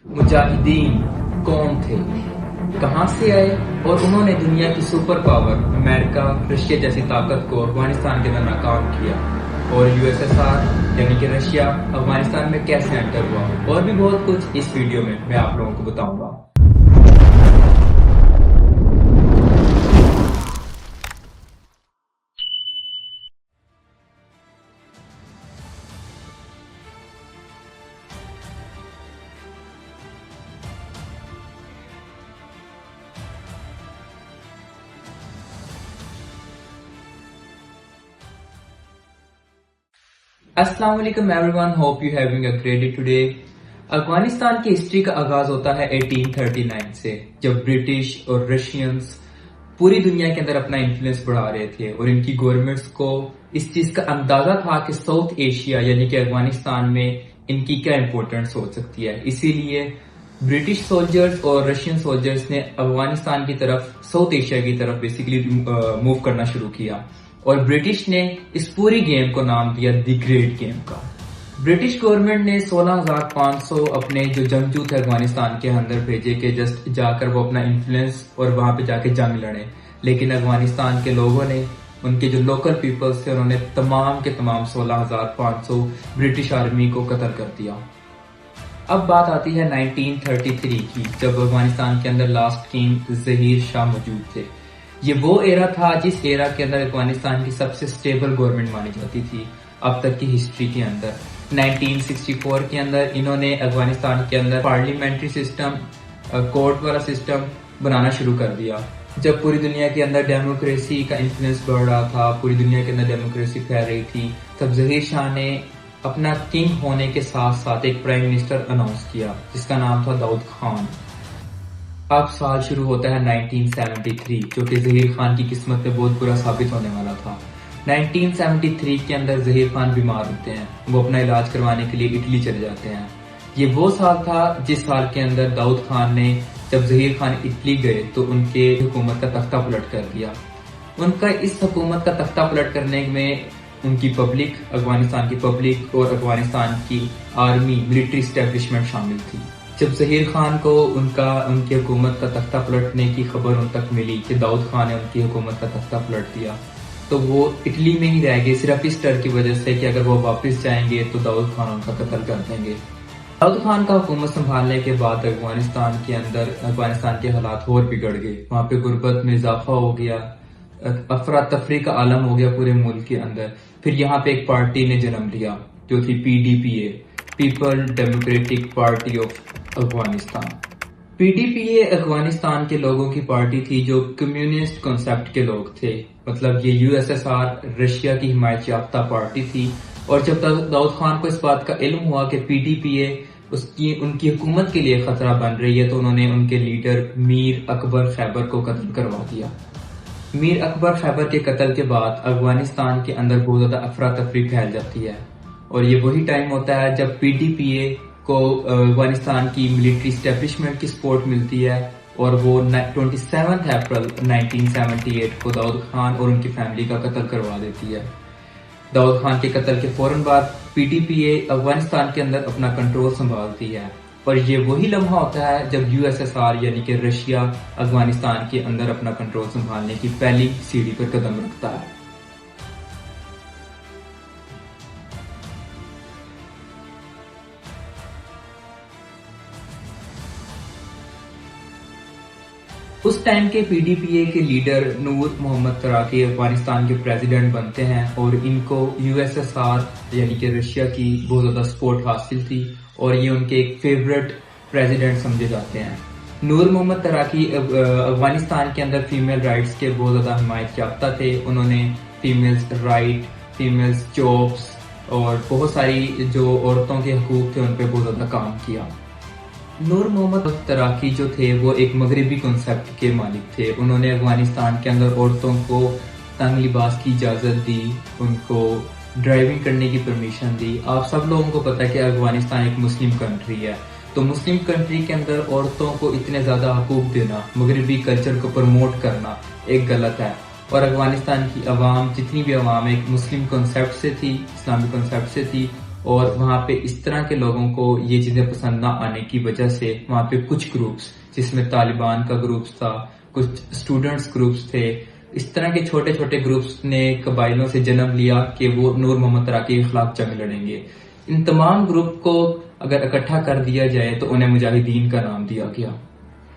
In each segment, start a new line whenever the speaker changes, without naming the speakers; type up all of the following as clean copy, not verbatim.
मुजाहिदीन कौन थे, कहां से आए और उन्होंने दुनिया की सुपर पावर अमेरिका, रशिया जैसी ताकत को अफगानिस्तान के अंदर नाकाम किया, और यूएसएसआर यानी कि रशिया अफगानिस्तान में कैसे एंटर हुआ, और भी बहुत कुछ इस वीडियो में मैं आप लोगों को बताऊंगा। अस्सलाम वालेकुम everyone, hope you having a great day today. Afghanistan की हिस्ट्री का आगाज होता है 1839 से, जब ब्रिटिश और रशियंस पूरी दुनिया के अंदर अपना इन्फ्लुएंस बढ़ा रहे थे और इनकी गवर्नमेंट्स को इस चीज का अंदाजा था कि साउथ एशिया यानी कि अफगानिस्तान में इनकी क्या इंपॉर्टेंस हो सकती है। इसीलिए ब्रिटिश सोल्जर्स और रशियन सोल्जर्स ने अफगानिस्तान की तरफ, साउथ एशिया की तरफ बेसिकली मूव करना शुरू किया, और ब्रिटिश ने इस पूरी गेम को नाम दिया द ग्रेट गेम का। ब्रिटिश गवर्नमेंट ने 16,500 अपने जो जंगजू थे अफगानिस्तान के अंदर भेजे कि जस्ट जाकर वो अपना इन्फ्लुएंस और वहां पे जाके जंग लड़े, लेकिन अफगानिस्तान के लोगों ने, उनके जो लोकल पीपल्स थे, उन्होंने तमाम के तमाम 16,500 ब्रिटिश आर्मी को कत्ल कर दिया। अब बात आती है 1933 की, जब अफगानिस्तान के अंदर लास्ट किंग ज़हीर शाह मौजूद थे। ये वो एरा था जिस एरा के अंदर अफगानिस्तान की सबसे स्टेबल गवर्नमेंट मानी जाती थी अब तक की हिस्ट्री के अंदर। 1964 के अंदर इन्होंने अफगानिस्तान के अंदर पार्लियामेंट्री सिस्टम, कोर्ट वाला सिस्टम बनाना शुरू कर दिया। जब पूरी दुनिया के अंदर डेमोक्रेसी का इन्फ्लुएंस बढ़ रहा था, पूरी दुनिया के अंदर डेमोक्रेसी फैल रही थी, तब ज़हीर शाह ने अपना किंग होने के साथ साथ एक प्राइम मिनिस्टर अनाउंस किया जिसका नाम था दाऊद खान। अब साल शुरू होता है 1973, जो कि ज़हीर खान की किस्मत में बहुत बुरा साबित होने वाला था। 1973 के अंदर ज़हीर खान बीमार होते हैं, वो अपना इलाज करवाने के लिए इटली चले जाते हैं। ये वो साल था जिस साल के अंदर दाऊद खान ने, जब ज़हीर खान इटली गए तो उनके हुकूमत का तख्ता पलट कर दिया। उनका इस हुकूमत का तख्ता पलट करने में उनकी पब्लिक, अफगानिस्तान की पब्लिक और अफगानिस्तान की आर्मी, मिलिट्री स्टैब्लिशमेंट शामिल थी। जब ज़हीर खान को उनकी हुकूमत का तख्ता पलटने की खबर उन तक मिली कि दाऊद खान ने उनकी हुकूमत का तख्ता पलट दिया, तो वो इटली में ही रह गए, सिर्फ इस डर की वजह से कि अगर वो वापस जाएंगे तो दाऊद खान उनका कत्ल कर देंगे। दाऊद खान का हुकूमत संभालने के बाद अफगानिस्तान के अंदर अफगानिस्तान के हालात और बिगड़ गए। वहाँ पे गुर्बत में इजाफा हो गया, अफरा तफरी का आलम हो गया पूरे मुल्क के अंदर। फिर यहाँ पे एक पार्टी ने जन्म लिया जो थी PDPA, people democratic party of Afghanistan. PDPA Afghanistan के लोगों की पार्टी थी जो कम्युनिस्ट कॉन्सेप्ट के लोग थे, मतलब ये USSR, रशिया की हिमायत याफ्ता पार्टी थी। और जब दाऊद खान को इस बात का इल्म हुआ कि PDPA उनकी हुकूमत के लिए खतरा बन रही है, तो उन्होंने उनके लीडर मीर अकबर खैबर को कत्ल करवा दिया। मीर अकबर खैबर के कत्ल के बाद अफगानिस्तान के अंदर बहुत ज्यादा अफरा तफरी फैल जाती है, और ये वही टाइम होता है जब PDPA को अफगानिस्तान की मिलिट्री स्टैब्लिशमेंट की सपोर्ट मिलती है, और वो 27 अप्रैल 1978 को दाऊद खान और उनकी फैमिली का कत्ल करवा देती है। दाऊद खान के कत्ल के फौरन बाद PDPA अफगानिस्तान के अंदर अपना कंट्रोल संभालती है, और ये वही लम्हा होता है जब USSR यानी कि रशिया अफगानिस्तान के अंदर अपना कंट्रोल संभालने की पहली सीढ़ी पर कदम रखता है। उस टाइम के PDPA के लीडर नूर मोहम्मद तराकी अफगानिस्तान के प्रेसिडेंट बनते हैं, और इनको USSR यानी कि रशिया की बहुत ज्यादा सपोर्ट हासिल थी, और ये उनके एक फेवरेट प्रेसिडेंट समझे जाते हैं। नूर मोहम्मद तराकी अफगानिस्तान के अंदर फीमेल राइट्स के बहुत ज्यादा हिमायत याफ्ता थे। उन्होंने फीमेल्स राइट, फीमेल्स जॉब्स और बहुत सारी जो औरतों के हकूक थे उन पर बहुत ज्यादा काम किया। नूर मोहम्मद तराकी जो थे वो एक मगरबी कॉन्सेप्ट के मालिक थे। उन्होंने अफगानिस्तान के अंदर औरतों को तंग लिबास की इजाज़त दी, उनको ड्राइविंग करने की परमिशन दी। आप सब लोगों को पता है कि अफगानिस्तान एक मुस्लिम कंट्री है, तो मुस्लिम कंट्री के अंदर औरतों को इतने ज़्यादा हकूक देना, मगरबी कल्चर को प्रमोट करना एक गलत है। और अफगानिस्तान की आवाम, जितनी भी आवाम एक मुस्लिम कॉन्सेप्ट से थी, इस्लामिक कॉन्सेप्ट से थी, اور وہاں پہ اس طرح کے لوگوں کو یہ چیزیں پسند نہ آنے کی وجہ سے وہاں پہ کچھ گروپس جس میں طالبان کا گروپس تھا، کچھ اسٹوڈنٹس گروپس تھے، اس طرح کے چھوٹے چھوٹے گروپس نے قبائلوں سے جنم لیا کہ وہ نور محمد تراکی کے خلاف جنگ لڑیں گے۔ ان تمام گروپ کو اگر اکٹھا کر دیا جائے تو انہیں مجاہدین کا نام دیا گیا،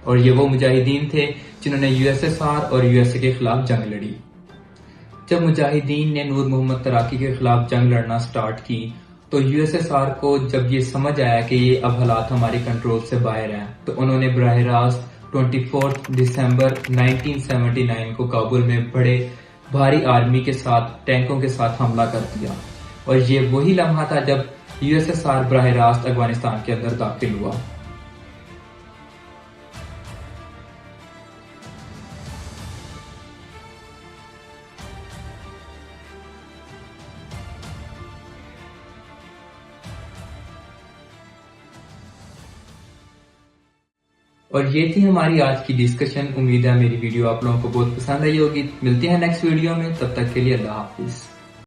اور یہ وہ مجاہدین تھے جنہوں نے USSR اور USA کے خلاف جنگ لڑی۔ جب مجاہدین نے نور محمد تراکی کے خلاف جنگ لڑنا سٹارٹ کی تو USSR کو جب یہ سمجھ آیا کہ یہ اب حالات ہماری کنٹرول سے باہر ہیں تو انہوں نے براہ راست 24 دسمبر 1979 کو کابل میں بڑے بھاری آرمی کے ساتھ ٹینکوں کے ساتھ حملہ کر دیا، اور یہ وہی لمحہ تھا جب USSR براہ راست افغانستان کے اندر داخل ہوا۔ اور یہ تھی ہماری آج کی ڈسکشن۔ امید ہے میری ویڈیو آپ لوگوں کو بہت پسند آئی ہوگی۔ ملتے ہیں نیکسٹ ویڈیو میں، تب تک کے لیے اللہ حافظ۔